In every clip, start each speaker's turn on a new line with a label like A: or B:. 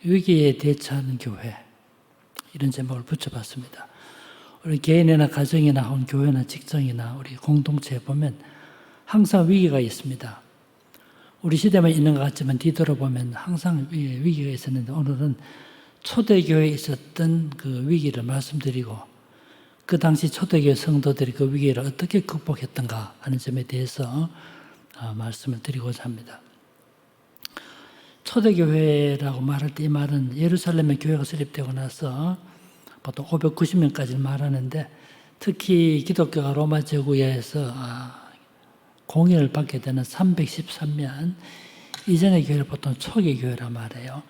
A: 위기에 대처하는 교회, 이런 제목을 붙여봤습니다. 우리 개인이나 가정이나 혹은 교회나 직장이나 우리 공동체에 보면 항상 위기가 있습니다. 우리 시대만 있는 것 같지만 뒤돌아보면 항상 위기가 있었는데, 오늘은 초대교회에 있었던 그 위기를 말씀드리고, 그 당시 초대교회 성도들이 그 위기를 어떻게 극복했던가 하는 점에 대해서 말씀을 드리고자 합니다. 초대교회라고 말할 때 이 말은 예루살렘에 교회가 설립되고 나서 보통 590년까지를 말하는데, 특히 기독교가 로마 제국에서 공인을 받게 되는 313년 이전의 교회를 보통 초기 교회라 말해요.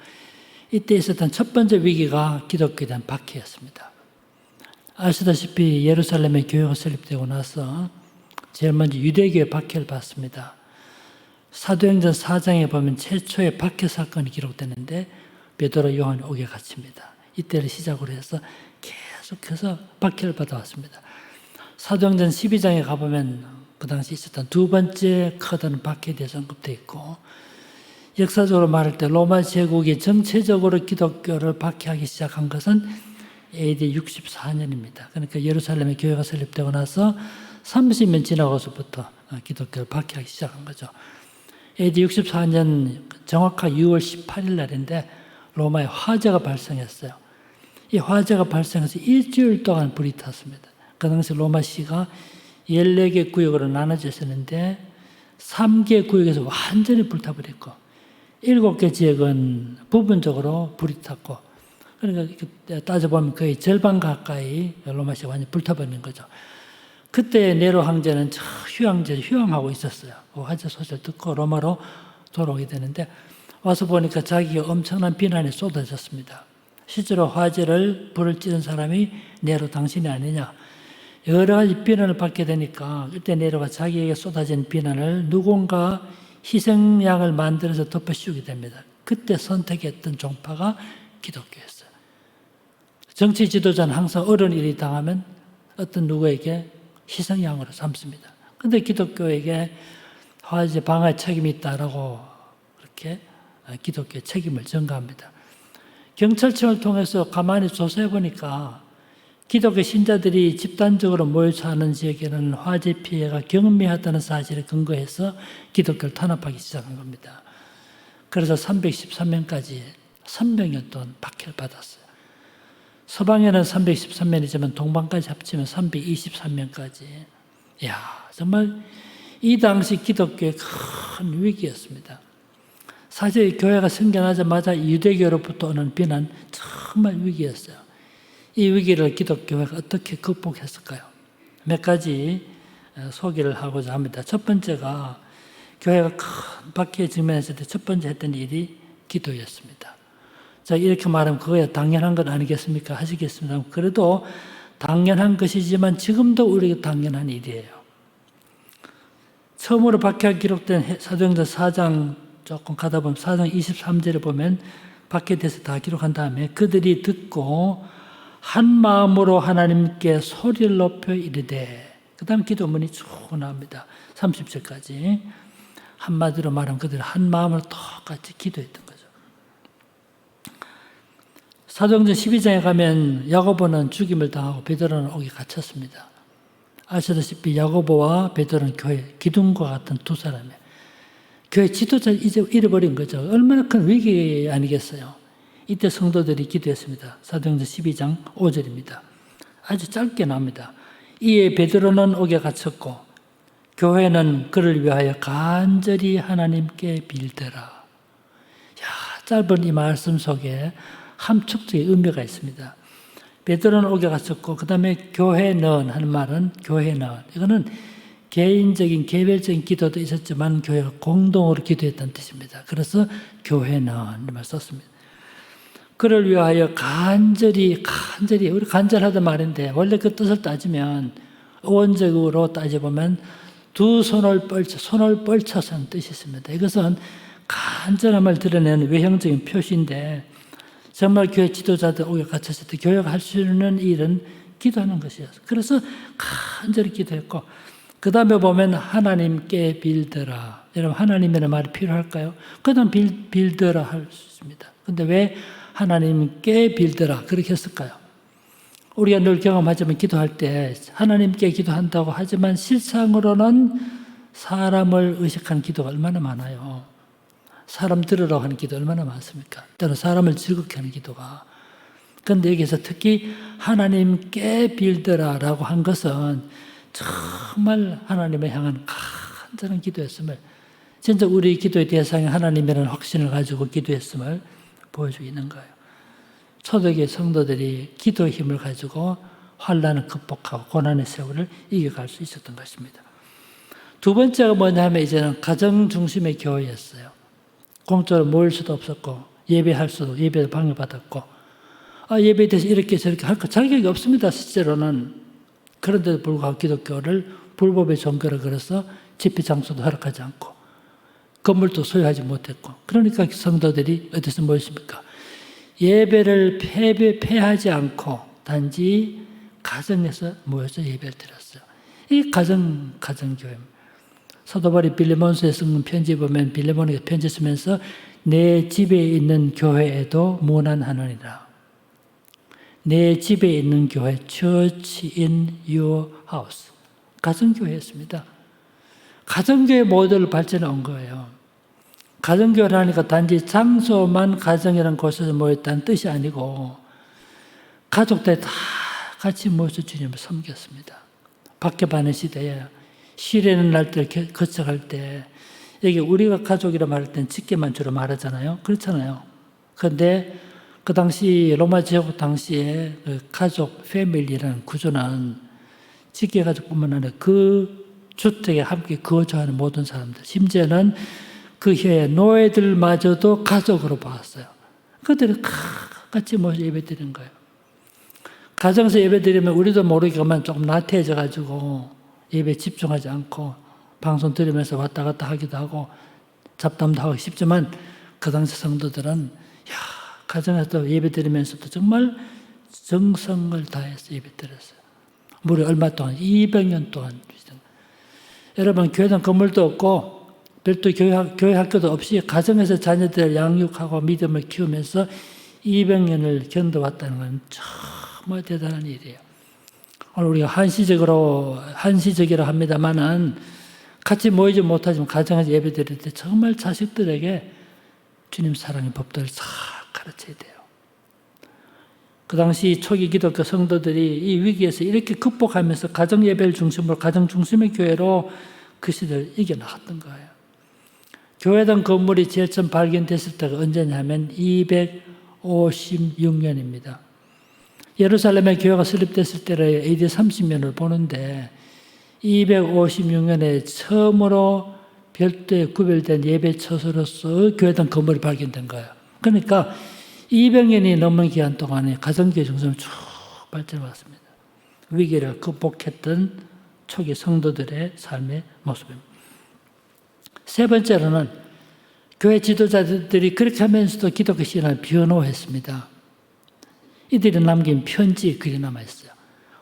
A: 이때 있었던 첫 번째 위기가 기독교에 대한 박해였습니다. 아시다시피 예루살렘에 교회가 설립되고 나서 제일 먼저 유대교의 박해를 받습니다. 사도행전 4장에 보면 최초의 박해 사건이 기록되는데 베드로, 요한이 옥에 갇힙니다. 이때를 시작으로 해서 계속해서 박해를 받아왔습니다. 사도행전 12장에 가보면 그 당시 있었던 두 번째 커다란 박해에 대해서 언급되어 있고, 역사적으로 말할 때 로마 제국이 전체적으로 기독교를 박해하기 시작한 것은 AD 64년입니다. 그러니까 예루살렘에 교회가 설립되고 나서 30년 지나고서부터 기독교를 박해하기 시작한 거죠. AD 64년 정확한 6월 18일 날인데 로마에 화재가 발생했어요. 이 화재가 발생해서 일주일 동안 불이 탔습니다. 그 당시 로마시가 14개 구역으로 나눠져 있었는데 3개 구역에서 완전히 불타버렸고 7개 지역은 부분적으로 불이 탔고, 그러니까 따져보면 거의 절반 가까이 로마시가 완전히 불타버린 거죠. 그때 네로 황제는 휴양하고 있었어요. 화재 소식을 듣고 로마로 돌아오게 되는데, 와서 보니까 자기가 엄청난 비난이 쏟아졌습니다. 실제로 불을 찌른 사람이 네로 당신이 아니냐, 여러 가지 비난을 받게 되니까 그때 네로가 자기에게 쏟아진 비난을 누군가 희생양을 만들어서 덮어 씌우게 됩니다. 그때 선택했던 종파가 기독교였어요. 정치 지도자는 항상 어려운 일이 당하면 어떤 누구에게 희생양으로 삼습니다. 그런데 기독교에게 화재 방해 책임이 있다라고 그렇게 기독교의 책임을 전가합니다. 경찰청을 통해서 가만히 조사해 보니까 기독교 신자들이 집단적으로 모여 사는 지역에는 화재 피해가 경미하다는 사실에 근거해서 기독교를 탄압하기 시작한 겁니다. 그래서 313년까지 300년 동안 박해를 받았어요. 서방에는 313년이지만 동방까지 합치면 323년까지. 정말 이 당시 기독교의 큰 위기였습니다. 사실 교회가 생겨나자마자 유대교로부터 오는 비난 정말 위기였어요. 이 위기를 기독교회가 어떻게 극복했을까요? 몇 가지 소개를 하고자 합니다. 첫 번째가 교회가 큰 박해에 직면했을 때 첫 번째 했던 일이 기도였습니다. 자, 이렇게 말하면 그거야 당연한 것 아니겠습니까? 하시겠습니다. 그래도 당연한 것이지만 지금도 우리에게 당연한 일이에요. 처음으로 박해가 기록된 사도행전 4장 조금 가다 보면 4장 23절에 보면 박해에 대해서 다 기록한 다음에 그들이 듣고 한 마음으로 하나님께 소리를 높여 이르되, 그 다음 기도문이 쭉 나옵니다. 30절까지. 한마디로 말하면 그들은 한 마음으로 똑같이 기도했던 거죠. 사도행전 12장에 가면 야고보는 죽임을 당하고 베드로는 옥에 갇혔습니다. 아시다시피 야고보와 베드로는 교회 기둥과 같은 두 사람이에요. 교회 지도자를 이제 잃어버린 거죠. 얼마나 큰 위기 아니겠어요. 이때 성도들이 기도했습니다. 사도행전 12장 5절입니다. 아주 짧게 나옵니다. 이에 베드로는 옥에 갇혔고 교회는 그를 위하여 간절히 하나님께 빌더라. 짧은 이 말씀 속에 함축적인 의미가 있습니다. 베드로는 옥에 갇혔고 그 다음에 교회는 하는 말은 교회는, 이거는 개인적인 개별적인 기도도 있었지만 교회가 공동으로 기도했다는 뜻입니다. 그래서 교회는 이 말 썼습니다. 그를 위하여 간절히 우리 간절하단 말인데 원래 그 뜻을 따지면 어원적으로 따져보면 두 손을 뻘쳐서 하는 뜻이 있습니다. 이것은 간절함을 드러내는 외형적인 표시인데 정말 교회 지도자들 옥에 갇혔을 때 교회가 할 수 있는 일은 기도하는 것이었어요. 그래서 간절히 기도했고 그 다음에 보면 하나님께 빌더라. 여러분 하나님이라는 말이 필요할까요? 그 다음 빌더라 할 수 있습니다. 근데 왜 하나님께 빌더라 그렇게 했을까요? 우리가 늘 경험하지만 기도할 때 하나님께 기도한다고 하지만 실상으로는 사람을 의식하는 기도가 얼마나 많아요. 사람 들으라고 하는 기도 얼마나 많습니까? 때로 사람을 즐겁게 하는 기도가. 그런데 여기서 특히 하나님께 빌더라라고 한 것은 정말 하나님을 향한 간절한 기도였음을, 진짜 우리 기도의 대상이 하나님이라는 확신을 가지고 기도했음을 보여주고 있는 거예요. 초대교회 성도들이 기도의 힘을 가지고 환난을 극복하고 고난의 세월을 이겨갈 수 있었던 것입니다. 두 번째가 뭐냐 하면 이제는 가정 중심의 교회였어요. 공적으로 모일 수도 없었고 예배할 수도, 예배도 방해받았고 예배에 대해서 이렇게 저렇게 할 자격이 없습니다. 실제로는. 그런데도 불구하고 기독교를 불법의 종교라 그래서 집회 장소도 허락하지 않고 건물도 소유하지 못했고, 그러니까 성도들이 어디서 모였습니까? 예배를 폐하지 않고 단지 가정에서 모여서 예배를 드렸어요. 이게 가정교회입니다. 사도 바울이 빌레몬서에 쓴 편지 보면 빌레몬에게 편지 쓰면서 내 집에 있는 교회에도 문안하느니라. 내 집에 있는 교회, church in your house. 가정교회였습니다. 가정교회 모델로 발전해 온 거예요. 가정교회라니까 단지 장소만 가정이라는 곳에서 모였다는 뜻이 아니고 가족들이 다 같이 모여서 주님을 섬겼습니다. 박해받는 시대에 시련의 날들을 거쳐갈 때 여기 우리가 가족이라 말할 때는 직계만 주로 말하잖아요. 그렇잖아요. 그런데 그 당시 로마 제국 당시에 그 가족, 패밀리라는 구조는 직계 가족뿐만 아니라 그 주택에 함께 거주하는 모든 사람들, 심지어는 그 해의 노예들마저도 가족으로 봤어요. 그들이 같이 모여서 예배드리는 거예요. 가정에서 예배드리면 우리도 모르게만 조금 나태해져가지고 예배에 집중하지 않고 방송 들으면서 왔다 갔다 하기도 하고 잡담도 하고 싶지만 그 당시 성도들은 가정에서 예배드리면서도 정말 정성을 다해서 예배드렸어요. 무려 얼마 동안? 200년 동안. 여러분, 교회는 건물도 없고 별도 교회 학교도 없이 가정에서 자녀들을 양육하고 믿음을 키우면서 200년을 견뎌왔다는 건 정말 대단한 일이에요. 오늘 우리가 한시적이라 합니다만은 같이 모이지 못하지만 가정에서 예배드릴 때 정말 자식들에게 주님 사랑의 법들을 잘 가르쳐야 돼요. 그 당시 초기 기독교 성도들이 이 위기에서 이렇게 극복하면서 가정 예배를 중심으로 가정 중심의 교회로 그 시대를 이겨나갔던 거예요. 교회당 건물이 제일 처음 발견됐을 때가 언제냐면 256년입니다. 예루살렘에 교회가 설립됐을 때를 AD 30년을 보는데 256년에 처음으로 별도에 구별된 예배 처소로서 교회당 건물이 발견된 거예요. 그러니까 200년이 넘는 기간 동안에 가정교회 중심으로 쭉 발전해 왔습니다. 위기를 극복했던 초기 성도들의 삶의 모습입니다. 세 번째로는 교회 지도자들이 그렇게 하면서도 기독교 신앙을 변호했습니다. 이들이 남긴 편지 글이 남아있어요.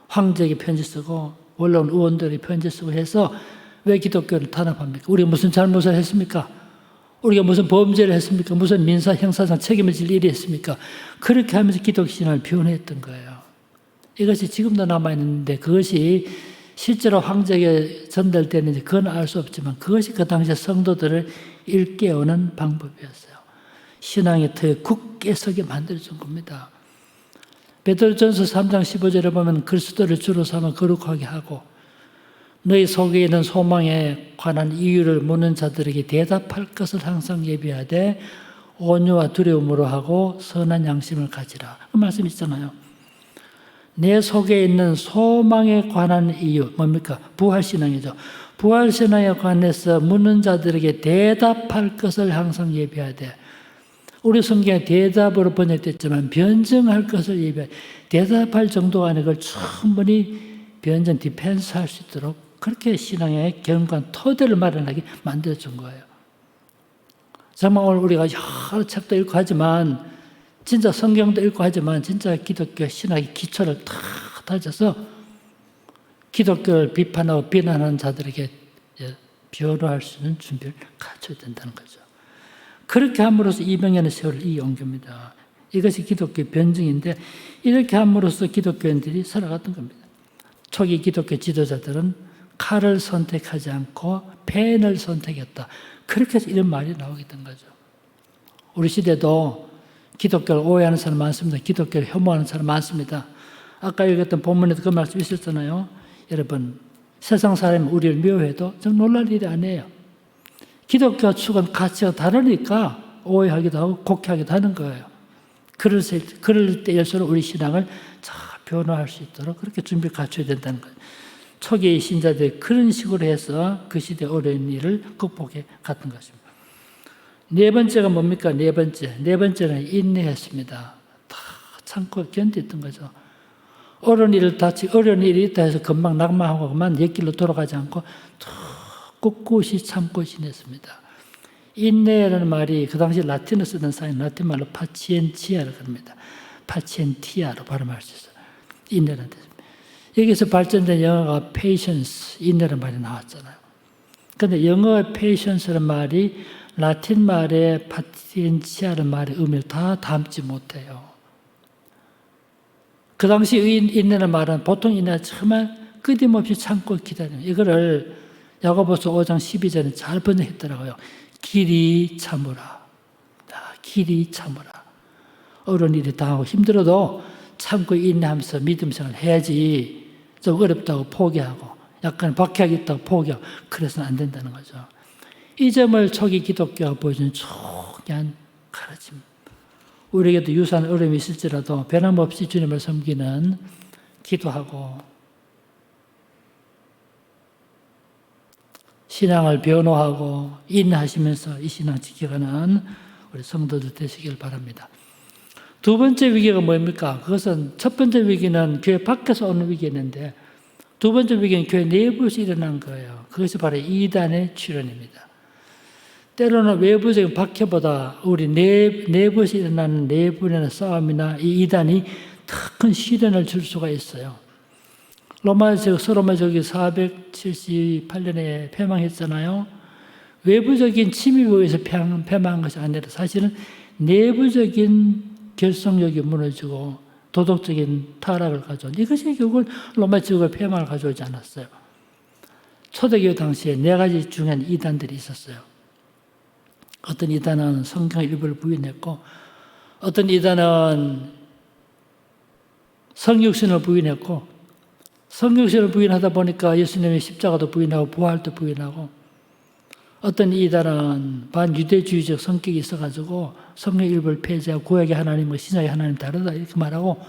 A: 황제에게 편지 쓰고 원로원 의원들이 편지 쓰고 해서 왜 기독교를 탄압합니까? 우리가 무슨 잘못을 했습니까? 우리가 무슨 범죄를 했습니까? 무슨 민사 형사상 책임을 질 일이 했습니까? 그렇게 하면서 기독교 신앙을 변호했던 거예요. 이것이 지금도 남아있는데 그것이 실제로 황제에게 전달되는지 그건 알 수 없지만 그것이 그 당시 성도들을 일깨우는 방법이었어요. 신앙의 터에 굳게 서게 만들어준 겁니다. 베드로전서 3장 15절에 보면 그리스도를 주로 삼아 거룩하게 하고 너희 속에 있는 소망에 관한 이유를 묻는 자들에게 대답할 것을 항상 예비하되 온유와 두려움으로 하고 선한 양심을 가지라. 그 말씀 있잖아요. 내 속에 있는 소망에 관한 이유, 뭡니까? 부활신앙이죠. 부활신앙에 관해서 묻는 자들에게 대답할 것을 항상 예비하되, 우리 성경에 대답으로 번역됐지만 변증할 것을 예비하되, 대답할 정도가 아니고 그걸 충분히 변증, 디펜스 할 수 있도록 그렇게 신앙의 견고한 토대를 마련하게 만들어준 거예요. 정말 오늘 우리가 여러 책도 읽고 하지만 진짜 성경도 읽고 하지만 진짜 기독교 신학의 기초를 다 다져서 기독교를 비판하고 비난하는 자들에게 변호할 수 있는 준비를 갖춰야 된다는 거죠. 그렇게 함으로써 200년의 세월을 이어온 겁니다. 이것이 기독교의 변증인데 이렇게 함으로써 기독교인들이 살아갔던 겁니다. 초기 기독교 지도자들은 칼을 선택하지 않고 펜을 선택했다. 그렇게 해서 이런 말이 나오게 된 거죠. 우리 시대도 기독교를 오해하는 사람 많습니다. 기독교를 혐오하는 사람 많습니다. 아까 읽었던 본문에도 그 말씀 있었잖아요. 여러분, 세상 사람이 우리를 미워해도 좀 놀랄 일이 아니에요. 기독교 축은 가치가 다르니까 오해하기도 하고 곡해하기도 하는 거예요. 그럴 때일수록 우리 신앙을 잘 변화할 수 있도록 그렇게 준비를 갖춰야 된다는 거예요. 초기 신자들이 그런 식으로 해서 그 시대 어려운 일을 극복해 갔던 것입니다. 네 번째가 뭡니까? 네 번째는 인내했습니다. 다 참고 견뎠던 거죠. 어려운 일이 있다 해서 금방 낙마하고 그만 옛길로 돌아가지 않고 꿋꿋이 참고 지냈습니다. 인내라는 말이 그 당시 라틴어 쓰던 사인 라틴 말로 파치엔티아를 합니다. 파치엔티아로 발음할 수 있어요. 인내라는 뜻입니다. 여기서 발전된 영어가 patience, 인내라는 말이 나왔잖아요. 그런데 영어의 patience라는 말이 라틴 말의 파치엔티아라는 말의 의미를 다 담지 못해요. 그 당시 인내라는 말은 보통 인내는 정말 끊임없이 참고 기다리는 이거를 야고보서 5장 12절에 잘 번역했더라고요. 길이 참으라. 길이 참으라. 어려운 일이 당하고 힘들어도 참고 인내하면서 믿음 생활을 해야지. 좀 어렵다고 포기하고 약간 박해하기 있다고 포기하고 그래서는 안 된다는 거죠. 이 점을 초기 기독교가 보여주는 중요한 가르침. 우리에게도 유사한 어려움이 있을지라도 변함없이 주님을 섬기는 기도하고 신앙을 변호하고 인내하시면서 이 신앙 지켜가는 우리 성도들 되시길 바랍니다. 두 번째 위기가 뭡니까? 그것은 첫 번째 위기는 교회 밖에서 오는 위기였는데 두 번째 위기는 교회 내부에서 일어난 거예요. 그것이 바로 이단의 출현입니다. 때로는 외부적인 박해보다 우리 내부에서 일어나는 내부의 싸움이나 이 이단이 더 큰 시련을 줄 수가 있어요. 서로마족이 478년에 폐망했잖아요. 외부적인 침입에 의해서 폐망한 것이 아니라 사실은 내부적인 결속력이 무너지고 도덕적인 타락을 가져온 이것이 결국은 로마 제국의 폐망을 가져오지 않았어요. 초대교회 당시에 네 가지 중요한 이단들이 있었어요. 어떤 이단은 성경 일부를 부인했고 어떤 이단은 성육신을 부인했고 성육신을 부인하다 보니까 예수님의 십자가도 부인하고 부활도 부인하고 어떤 이단은 반유대주의적 성격이 있어가지고 성경 일부를 폐지하고 구약의 하나님과 신약의 하나님 다르다 이렇게 말하고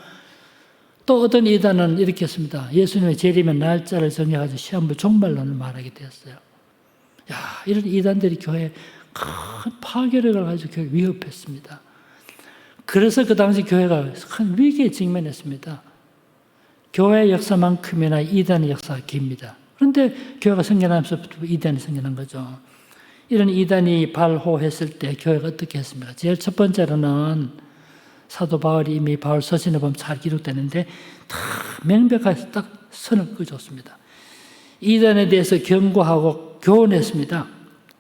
A: 또 어떤 이단은 이렇게 했습니다. 예수님의 재림의 날짜를 정해가지고 시한부 종말론을 말하게 되었어요. 이런 이단들이 교회에 큰 파괴력을 가지고 교회를 위협했습니다. 그래서 그 당시 교회가 큰 위기에 직면했습니다. 교회 역사만큼이나 이단의 역사가 깁니다. 그런데 교회가 생겨나면서부터 이단이 생겨난 거죠. 이런 이단이 발호했을 때 교회가 어떻게 했습니까? 제일 첫 번째로는 사도 바울이 이미 바울 서신에 보면 잘 기록되는데 다 명백하게 딱 선을 그어줬습니다. 이단에 대해서 경고하고 교훈했습니다.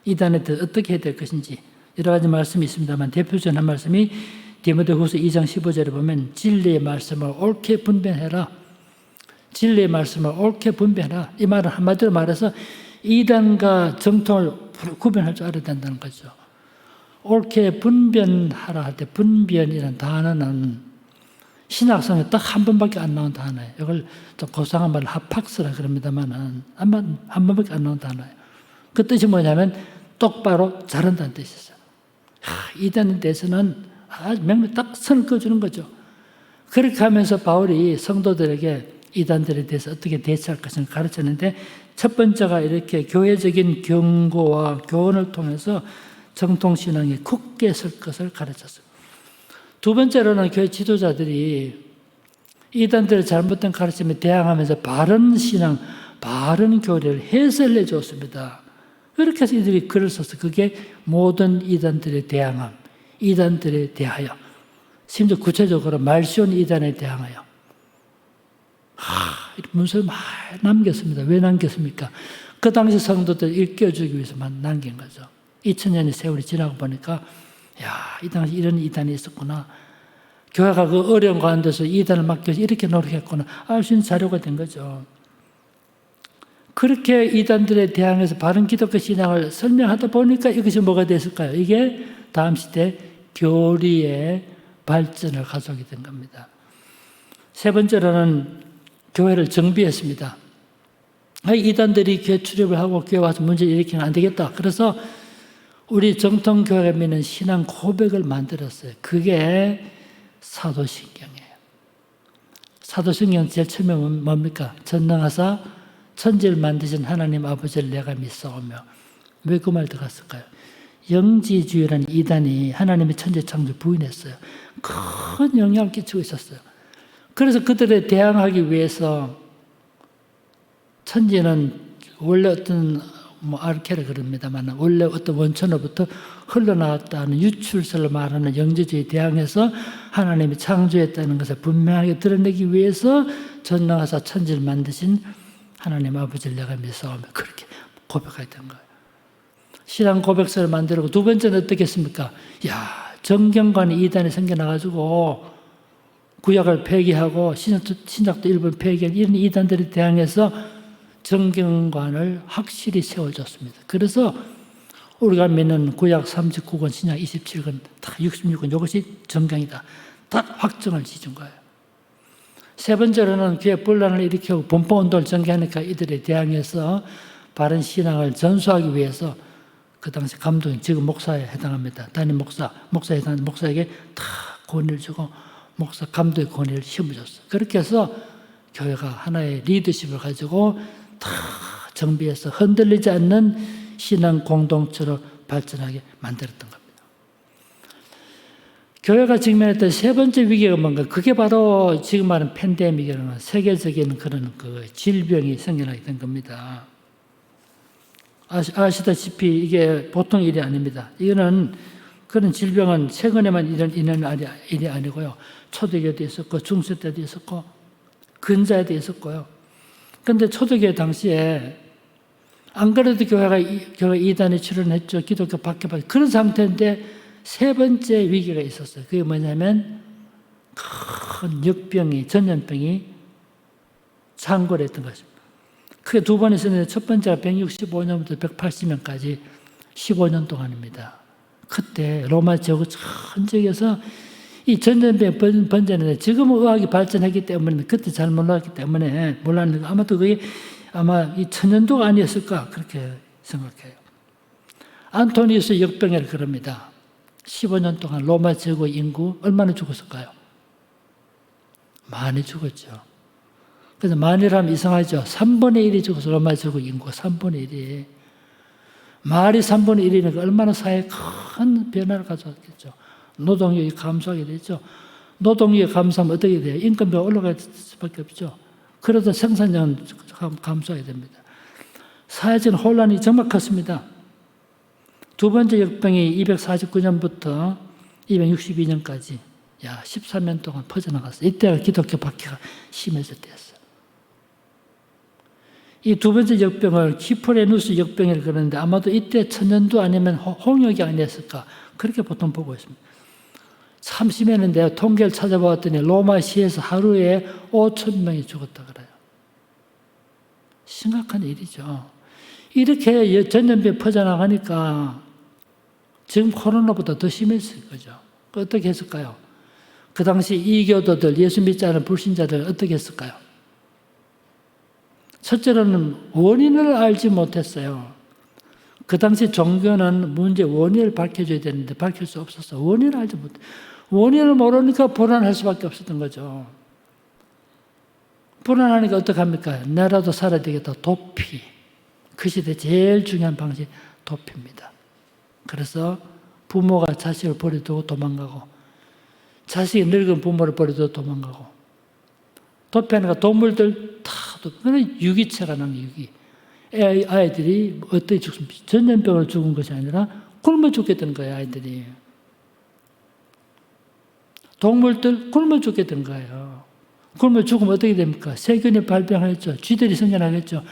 A: 이단에 대해서 어떻게 해야 될 것인지 여러 가지 말씀이 있습니다만 대표적인 한 말씀이 디모데후서 2장 15절에 보면 진리의 말씀을 옳게 분별해라. 진리의 말씀을 옳게 분별해라. 이 말은 한마디로 말해서 이단과 정통을 구별할 줄 알아야 된다는 거죠. 옳게 분별하라 할 때 분별이라는 단어는 신학성에 딱 한 번밖에 안 나온 단어예요. 이걸 좀 고상한 말로 하팍스라 그럽니다만 한 번밖에 안 나온 단어예요. 그 뜻이 뭐냐면 똑바로 자른다는 뜻이 있어요. 이단에 대해서는 아주 명확히 딱 선을 그어주는 거죠. 그렇게 하면서 바울이 성도들에게 이단들에 대해서 어떻게 대처할 것을 가르쳤는데 첫 번째가 이렇게 교회적인 경고와 교훈을 통해서 정통신앙에 굳게 설 것을 가르쳤어요. 두 번째로는 교회 지도자들이 이단들의 잘못된 가르침에 대항하면서 바른 신앙, 바른 교리를 해설해 줬습니다. 그렇게 해서 이들이 글을 써서 그게 모든 이단들에 대항함, 이단들에 대하여 심지어 구체적으로 말시온 이단에 대항하여 문서를 많이 남겼습니다. 왜 남겼습니까? 그 당시 성도들 일깨워주기 위해서만 남긴 거죠. 2000년의 세월이 지나고 보니까 이 당시 이런 이단이 있었구나. 교회가 그 어려운 가운데서 이단을 맡겨서 이렇게 노력했구나 알 수 있는 자료가 된 거죠. 그렇게 이단들에 대항해서 바른 기독교 신앙을 설명하다 보니까 이것이 뭐가 됐을까요? 이게 다음 시대 교리의 발전을 가져오게 된 겁니다. 세 번째로는 교회를 정비했습니다. 이단들이 교회 출입을 하고 교회 와서 문제를 일으키면 안 되겠다. 그래서 우리 정통교회가 믿는 신앙 고백을 만들었어요. 그게 사도신경이에요. 사도신경 제일 처음에 뭡니까? 전능하사 천지를 만드신 하나님 아버지를 내가 믿사오며. 왜 그 말 들어갔을까요? 영지주의라는 이단이 하나님의 천지 창조 부인했어요. 큰 영향을 끼치고 있었어요. 그래서 그들에 대항하기 위해서 천지는 원래 어떤 아르케라 그럽니다만 원래 어떤 원천으로부터 흘러나왔다는 유출설을 말하는 영지주의에 대항해서 하나님이 창조했다는 것을 분명하게 드러내기 위해서 전능하사 천지를 만드신 하나님 아버지를 내가 믿사오며 그렇게 고백하게 된 거예요. 신앙 고백서를 만들고 두 번째는 어떻게 했습니까? 정경관이 이단이 생겨나가지고 구약을 폐기하고 신약도 일부 폐기한 이런 이단들에 대항해서 정경관을 확실히 세워줬습니다. 그래서 우리가 믿는 구약 39권, 신약 27권, 다 66권 이것이 정경이다. 다 확정을 지준 거예요. 세 번째로는 교회 분란을 일으키고 분포운동을 전개하니까 이들에 대항해서 바른 신앙을 전수하기 위해서 그 당시 감독인 지금 목사에 해당합니다. 담임 목사에 해당하는 목사에게 다 권위를 주고 목사 감독의 권위를 심어줬어요. 그렇게 해서 교회가 하나의 리더십을 가지고 다 정비해서 흔들리지 않는 신앙 공동체로 발전하게 만들었던 겁니다. 교회가 직면했던 세 번째 위기가 뭔가? 그게 바로 지금 말하는 팬데믹이라는 세계적인 그런 그 질병이 생겨나게 된 겁니다. 아시다시피 이게 보통 일이 아닙니다. 이거는 그런 질병은 최근에만 일어난 일이 아니고요. 초대교회 때 있었고 중세 때도 있었고 근자에 도 있었고요. 그런데 초대교회 당시에 안 그래도 교회가 이단에 출연했죠. 기독교 박해받고 그런 상태인데 세 번째 위기가 있었어요. 그게 뭐냐면 큰 역병이 전염병이 창궐 했던 것입니다. 크게 두 번 있었는데 첫 번째가 165년부터 180년까지 15년 동안입니다. 그때 로마 제국 전 지역에서 이 전염병이 번졌는데 지금은 의학이 발전했기 때문에 그때 잘 몰랐기 때문에 몰랐는데 아마도 그게 아마 이 천년도가 아니었을까 그렇게 생각해요. 안토니우스 역병이라고 그럽니다. 15년 동안 로마 제국 인구 얼마나 죽었을까요? 많이 죽었죠. 그래서 많이라면 이상하죠. 3분의 1이 죽어서 로마 제국 인구가 3분의 1이. 말이 3분의 1이니까 얼마나 사회에 큰 변화를 가져왔겠죠. 노동력이 감소하게 되죠. 노동력이 감소하면 어떻게 돼요? 인건비가 올라갈 수밖에 없죠. 그래도 생산량은 감소하게 됩니다. 사회적인 혼란이 정말 컸습니다. 두 번째 역병이 249년부터 262년까지 13년 동안 퍼져나갔어요. 이때가 기독교 박해가 심해질 때였어요. 이 두 번째 역병을 키프레누스 역병이라고 그러는데 아마도 이때 천년도 아니면 홍역이 아니었을까 그렇게 보통 보고 있습니다. 참 심했는데 통계를 찾아보았더니 로마시에서 하루에 5,000명이 죽었다 그래요. 심각한 일이죠. 이렇게 전염병이 퍼져나가니까 지금 코로나보다 더 심했을 거죠. 어떻게 했을까요? 그 당시 이교도들, 예수 믿지 않은 불신자들 어떻게 했을까요? 첫째로는 원인을 알지 못했어요. 그 당시 종교는 문제 원인을 밝혀줘야 되는데 밝힐 수 없었어. 원인을 알지 못해. 원인을 모르니까 불안할 수밖에 없었던 거죠. 불안하니까 어떡합니까? 나라도 살아야 되겠다. 도피. 그 시대 제일 중요한 방식이 도피입니다. 그래서 부모가 자식을 버려두고 도망가고 자식이 늙은 부모를 버려두고 도망가고 도피하니까 동물들 다 유기체가 나는 유기. 아이들이 어떻게 죽습니까? 전염병으로 죽은 것이 아니라 굶어 죽게 된 거예요. 아이들이. 동물들 굶어 죽게 된 거예요. 굶어 죽으면 어떻게 됩니까? 세균이 발병하겠죠. 쥐들이 생겨나겠죠.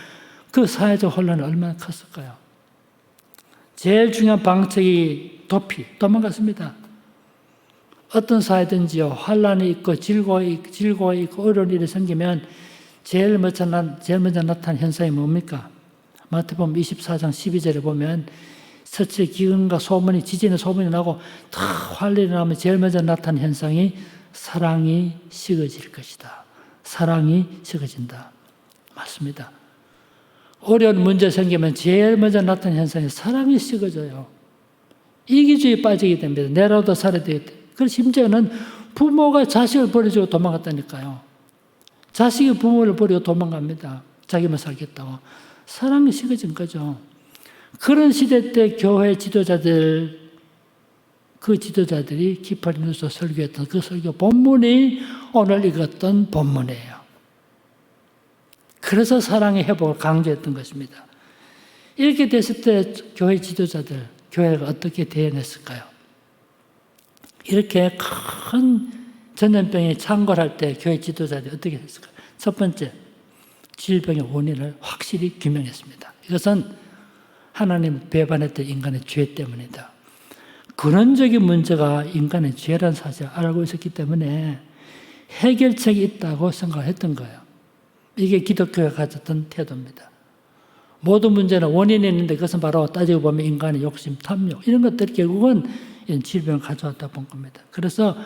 A: 그 사회적 혼란이 얼마나 컸을까요? 제일 중요한 방책이 도피, 도망갔습니다. 어떤 사회든지요, 환란이 있고 질고가 있고 어려운 일이 생기면 제일 먼저 나타난 현상이 뭡니까? 마태복음 24장 12절에 보면 서체 기근과 소문이, 지진의 소문이 나고 다 환란이 나면 제일 먼저 나타난 현상이 사랑이 식어질 것이다. 사랑이 식어진다. 맞습니다. 어려운 문제 생기면 제일 먼저 나타나는 현상이 사랑이 식어져요. 이기주의에 빠지게 됩니다. 내라도 살아야 되겠다. 그래서 심지어는 부모가 자식을 버려주고 도망갔다니까요. 자식이 부모를 버리고 도망갑니다. 자기만 살겠다고. 사랑이 식어진 거죠. 그런 시대 때 교회 지도자들이 기파리 누서 설교했던 그 설교 본문이 오늘 읽었던 본문이에요. 그래서 사랑의 회복을 강조했던 것입니다. 이렇게 됐을 때 교회 지도자들, 교회가 어떻게 대응했을까요? 이렇게 큰 전염병이 창궐할 때 교회 지도자들이 어떻게 했을까요? 첫 번째, 질병의 원인을 확실히 규명했습니다. 이것은 하나님 배반했던 인간의 죄 때문이다. 근원적인 문제가 인간의 죄라는 사실을 알고 있었기 때문에 해결책이 있다고 생각했던 거예요. 이게 기독교가 가졌던 태도입니다. 모든 문제는 원인이 있는데 그것은 바로 따지고 보면 인간의 욕심, 탐욕 이런 것들이 결국은 이런 질병을 가져왔다 본 겁니다. 그래서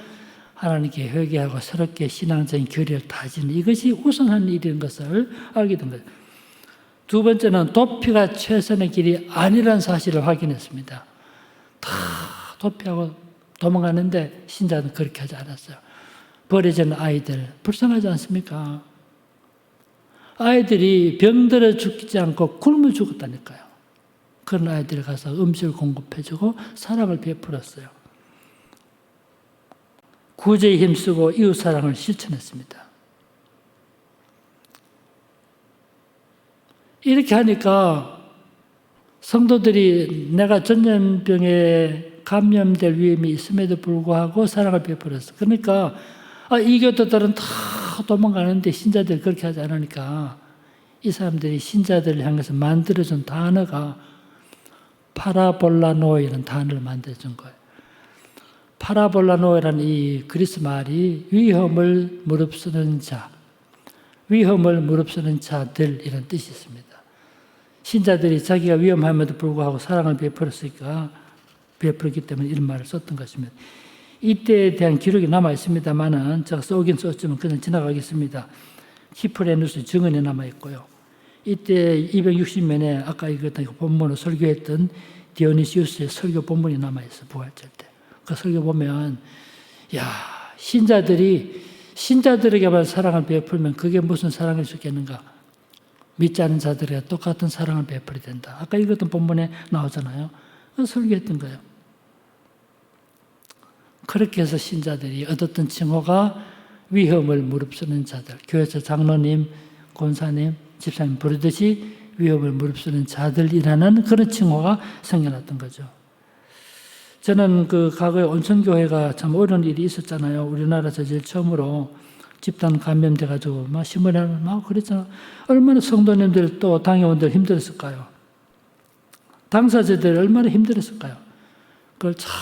A: 하나님께 회개하고 새롭게 신앙적인 교리를 다지는 이것이 우선한 일인 것을 알게 된 거예요. 두 번째는 도피가 최선의 길이 아니라는 사실을 확인했습니다. 다 도피하고 도망가는데 신자는 그렇게 하지 않았어요. 버려진 아이들 불쌍하지 않습니까? 아이들이 병들어 죽지 않고 굶어 죽었다니까요. 그런 아이들이 가서 음식을 공급해주고 사랑을 베풀었어요. 구제에 힘쓰고 이웃사랑을 실천했습니다. 이렇게 하니까 성도들이 내가 전염병에 감염될 위험이 있음에도 불구하고 사랑을 베풀었어. 그러니까 이 교도들은 다 도망가는데 신자들이 그렇게 하지 않으니까 이 사람들이 신자들을 향해서 만들어준 단어가 파라볼라노이라는 단어를 만들어준 거예요. 파라볼라노이라는 이 그리스 말이 위험을 무릅쓰는 자, 위험을 무릅쓰는 자들 이런 뜻이 있습니다. 신자들이 자기가 위험함에도 불구하고 사랑을 베풀었기 때문에 이런 말을 썼던 것입니다. 이때에 대한 기록이 남아 있습니다만은 제가 써오긴 썼지만 그냥 지나가겠습니다. 히프레누스 증언이 남아 있고요. 이때 260년에 아까 읽었던 본문을 설교했던 디오니시우스의 설교 본문이 남아 있어 부활절 때. 그 설교 보면 신자들에게만 사랑을 베풀면 그게 무슨 사랑일 수 있겠는가? 믿지 않은 자들에게 똑같은 사랑을 베풀어야 된다. 아까 읽었던 본문에 나오잖아요. 그 설교했던 거예요. 그렇게 해서 신자들이 얻었던 칭호가 위험을 무릅쓰는 자들, 교회에서 장로님, 권사님, 집사님 부르듯이 위험을 무릅쓰는 자들이라는 그런 칭호가 생겨났던 거죠. 저는 과거에 온천교회가 참 어려운 일이 있었잖아요. 우리나라에서 제일 처음으로 집단 감염돼가지고 막 신문에 막 그랬잖아. 얼마나 성도님들 또 당회원들 힘들었을까요? 당사자들 얼마나 힘들었을까요? 그걸 참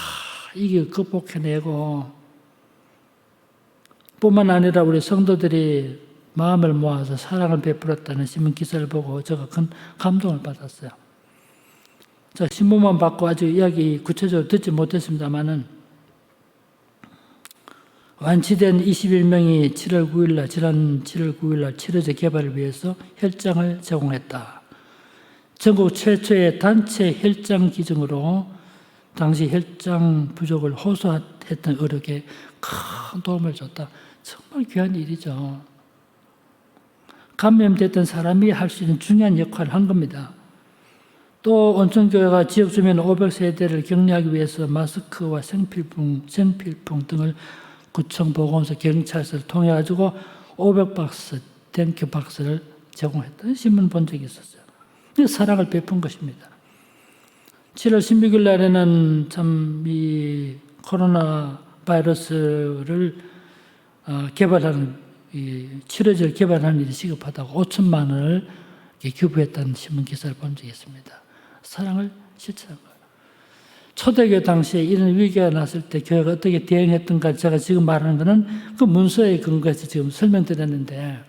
A: 이게 극복해내고 뿐만 아니라 우리 성도들이 마음을 모아서 사랑을 베풀었다는 신문 기사를 보고 제가 큰 감동을 받았어요. 저 신문만 받고 아직 이야기 구체적으로 듣지 못했습니다만은 완치된 21명이 지난 7월 9일날 치료제 개발을 위해서 혈장을 제공했다. 전국 최초의 단체 혈장 기증으로 당시 혈장 부족을 호소했던 의료계에 큰 도움을 줬다. 정말 귀한 일이죠. 감염됐던 사람이 할 수 있는 중요한 역할을 한 겁니다. 또 온천교회가 지역 주민 500세대를 격리하기 위해서 마스크와 생필품 등을 구청, 보건소, 경찰서를 통해 가지고 500박스, 땡큐 박스를 제공했다. 신문 본 적이 있었어요. 사랑을 베푼 것입니다. 7월 16일 날에는 참 이 코로나 바이러스를 개발하는 치료제를 개발하는 일이 시급하다고 5천만 원을 기부했다는 신문 기사를 본 적이 있습니다. 사랑을 실천한 거예요. 초대교회 당시에 이런 위기가 났을 때 교회가 어떻게 대응했던가 제가 지금 말하는 것은 그 문서에 근거해서 지금 설명드렸는데,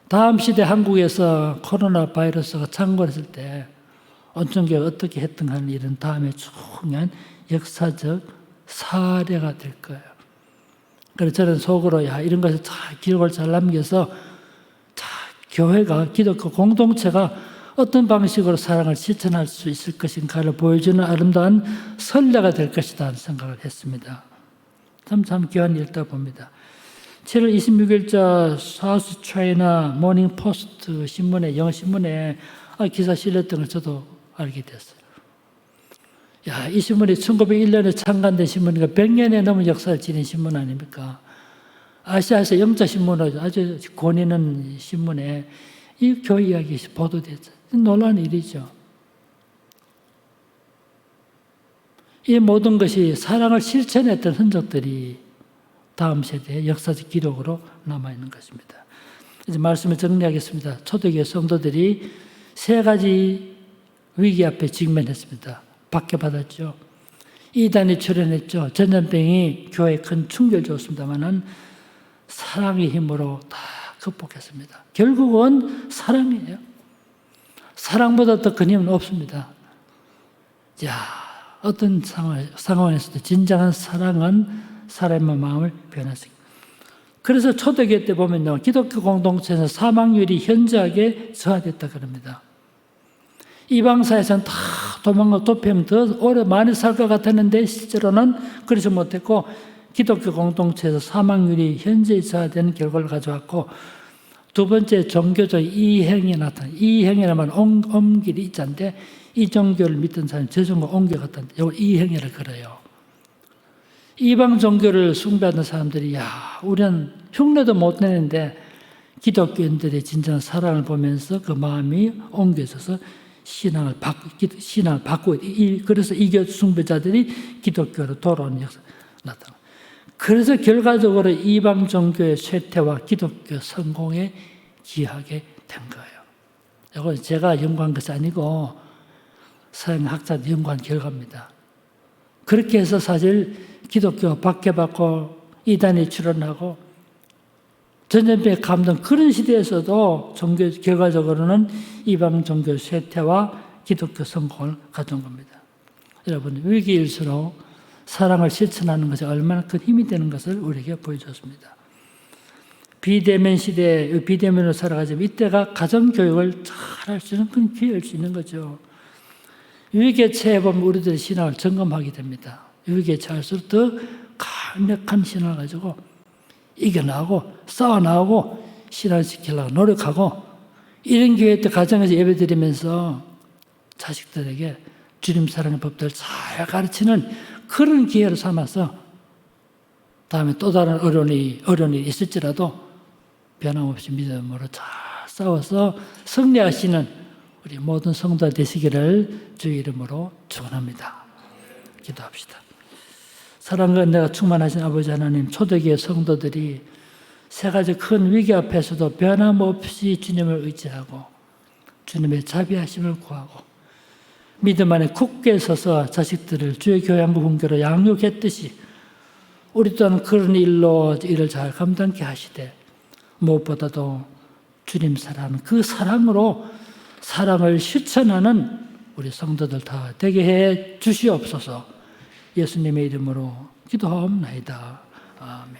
A: 다음 시대 한국에서 코로나 바이러스가 창궐했을 때 온천교회가 어떻게 했던가 하는 일은 다음에 중요한 역사적 사례가 될 거예요. 그래서 저는 속으로 이런 것을 기록을 잘 남겨서 교회가, 기독교 공동체가 어떤 방식으로 사랑을 실천할 수 있을 것인가를 보여주는 아름다운 선례가 될 것이다 하는 생각을 했습니다. 참 귀한 일 있다 봅니다. 7월 26일자 사우스 차이나 모닝 포스트 신문에, 영어 신문에 기사 실렸던 걸 저도 알게 됐어요. 이 신문이 1901년에 창간된 신문이니까 100년에 넘은 역사를 지닌 신문 아닙니까? 아시아에서 영자 신문으로 아주 권위 있는 신문에 이 교회 이야기 보도됐죠. 놀라운 일이죠. 이 모든 것이 사랑을 실천했던 흔적들이 다음 세대의 역사적 기록으로 남아있는 것입니다. 이제 말씀을 정리하겠습니다. 초대교회 성도들이 세 가지 위기 앞에 직면했습니다. 박해받았죠. 이단이 출현했죠. 전염병이 교회에 큰 충격을 줬습니다만 사랑의 힘으로 다 극복했습니다. 결국은 사랑이에요. 사랑보다 더 큰 힘은 없습니다. 어떤 상황에서도 진정한 사랑은 사람의 마음을 변화시킵니다. 그래서 초대교회 때 보면요, 기독교 공동체에서 사망률이 현저하게 저하됐다 그럽니다. 이방사에서는 다 도망가고 도피하면 더 오래 많이 살 것 같았는데 실제로는 그러지 못했고, 기독교 공동체에서 사망률이 현저히 저하되는 결과를 가져왔고, 두 번째 종교적 이행이 나타나. 이행이라면 옮길이 있자인데, 이 종교를 믿던 사람이 저 종교 옮겨갔다는데 이걸 이행이라 그래요. 이방 종교를 숭배하는 사람들이 우리는 흉내도 못 내는데 기독교인들의 진정한 사랑을 보면서 그 마음이 옮겨져서 신앙을 바꾸고, 그래서 이교 숭배자들이 기독교로 돌아오는 역사가 나타납니다. 그래서 결과적으로 이방 종교의 쇠퇴와 기독교 성공에 기하게 된 거예요. 이건 제가 연구한 것이 아니고 서양학자들 연구한 결과입니다. 그렇게 해서 사실 기독교가 박해받고 이단이 출현하고 전염병에 감던 그런 시대에서도 결과적으로는 이방 종교 쇠퇴와 기독교 성공을 가져온 겁니다. 여러분, 위기일수록 사랑을 실천하는 것이 얼마나 큰 힘이 되는 것을 우리에게 보여줬습니다. 비대면 시대에 비대면으로 살아가지만 이때가 가정교육을 잘 할 수 있는 큰 기회일 수 있는 거죠. 위기에 처해보면 우리들의 신앙을 점검하게 됩니다. 위기에 처할수록 더 강력한 신앙을 가지고 이겨나가고 싸워나가고 신앙을 지키려고 노력하고, 이런 기회 때 가정에서 예배드리면서 자식들에게 주님 사랑의 법들을 잘 가르치는 그런 기회를 삼아서 다음에 또 다른 어려운 일이 있을지라도 변함없이 믿음으로 잘 싸워서 승리하시는 우리 모든 성도 되시기를 주의 이름으로 축원합니다. 기도합시다. 사랑과 은혜가 충만하신 아버지 하나님, 초대교회 성도들이 세 가지 큰 위기 앞에서도 변함없이 주님을 의지하고 주님의 자비하심을 구하고 믿음 안에 굳게 서서 자식들을 주의 교양과 훈계로 양육했듯이 우리 또한 그런 일로 일을 잘 감당케 하시되, 무엇보다도 주님 사랑하는 그 사랑으로 사랑을 실천하는 우리 성도들 다 되게 해 주시옵소서. 예수님의 이름으로 기도하옵나이다. 아멘.